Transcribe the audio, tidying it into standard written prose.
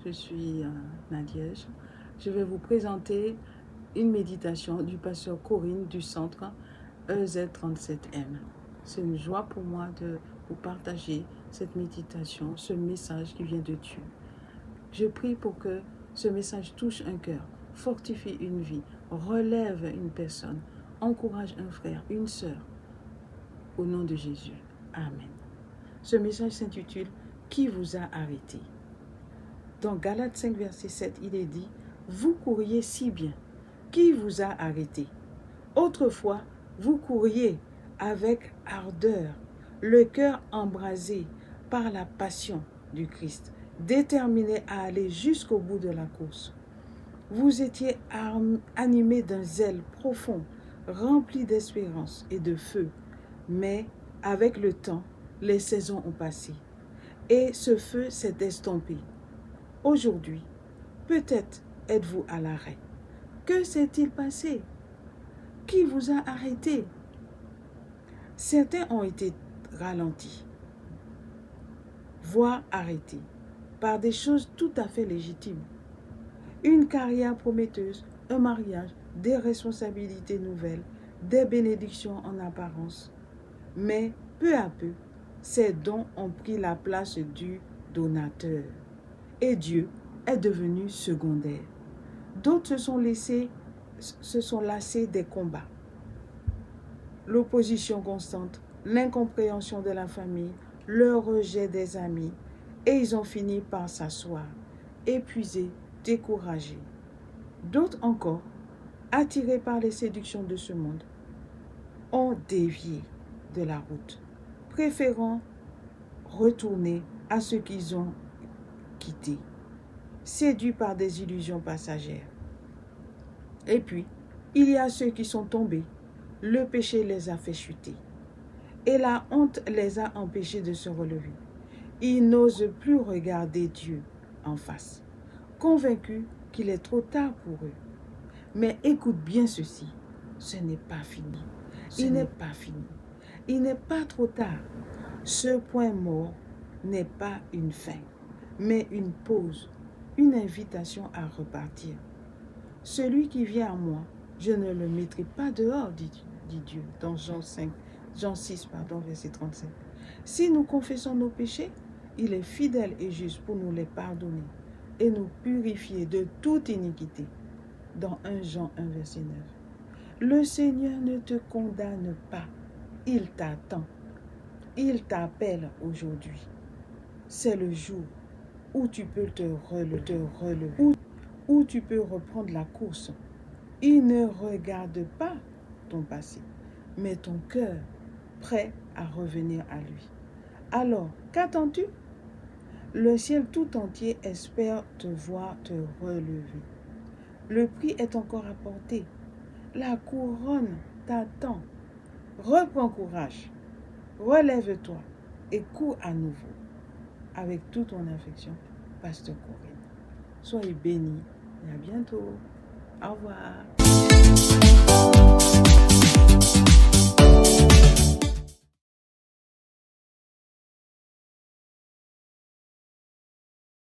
je suis Nadège. Je vais vous présenter une méditation du pasteur Corinne du centre EZ37M. C'est une joie pour moi de vous partager cette méditation, ce message qui vient de Dieu. Je prie pour que ce message touche un cœur, fortifie une vie, relève une personne, encourage un frère, une sœur. Au nom de Jésus. Amen. Ce message s'intitule « Qui vous a arrêté ?» Dans Galates 5, verset 7, il est dit « Vous couriez si bien. Qui vous a arrêté? Autrefois, vous couriez avec ardeur, le cœur embrasé par la passion du Christ, déterminé à aller jusqu'au bout de la course. Vous étiez animé d'un zèle profond, rempli d'espérance et de feu. Mais avec le temps, les saisons ont passé et ce feu s'est estompé. Aujourd'hui, peut-être êtes-vous à l'arrêt. Que s'est-il passé? Qui vous a arrêté? Certains ont été ralentis, voire arrêtés, par des choses tout à fait légitimes. Une carrière prometteuse, un mariage, des responsabilités nouvelles, des bénédictions en apparence. Mais peu à peu, ces dons ont pris la place du donateur. Et Dieu est devenu secondaire. D'autres se sont lassés des combats. L'opposition constante, l'incompréhension de la famille, le rejet des amis. Et ils ont fini par s'asseoir, épuisés, découragés. D'autres encore, attirés par les séductions de ce monde, ont dévié de la route, préférant retourner à ce qu'ils ont quitté, séduits par des illusions passagères. Et puis, il y a ceux qui sont tombés, le péché les a fait chuter, et la honte les a empêchés de se relever. Ils n'osent plus regarder Dieu en face, convaincus qu'il est trop tard pour eux. Mais écoute bien ceci, ce n'est pas fini. Il n'est pas fini. Il n'est pas trop tard. Ce point mort n'est pas une fin, mais une pause, une invitation à repartir. Celui qui vient à moi, je ne le mettrai pas dehors, dit Dieu, dans Jean 6, verset 37. Si nous confessons nos péchés, il est fidèle et juste pour nous les pardonner et nous purifier de toute iniquité. Dans 1 Jean 1, verset 9. Le Seigneur ne te condamne pas. Il t'attend. Il t'appelle aujourd'hui. C'est le jour où tu peux te relever, où tu peux reprendre la course. Il ne regarde pas ton passé, mais ton cœur prêt à revenir à lui. Alors, qu'attends-tu? Le ciel tout entier espère te voir te relever. Le prix est encore à porter. La couronne t'attend. Reprends courage. Relève-toi et cours à nouveau. Avec toute ton affection, Pasteur Corinne. Soyez bénis et à bientôt. Au revoir.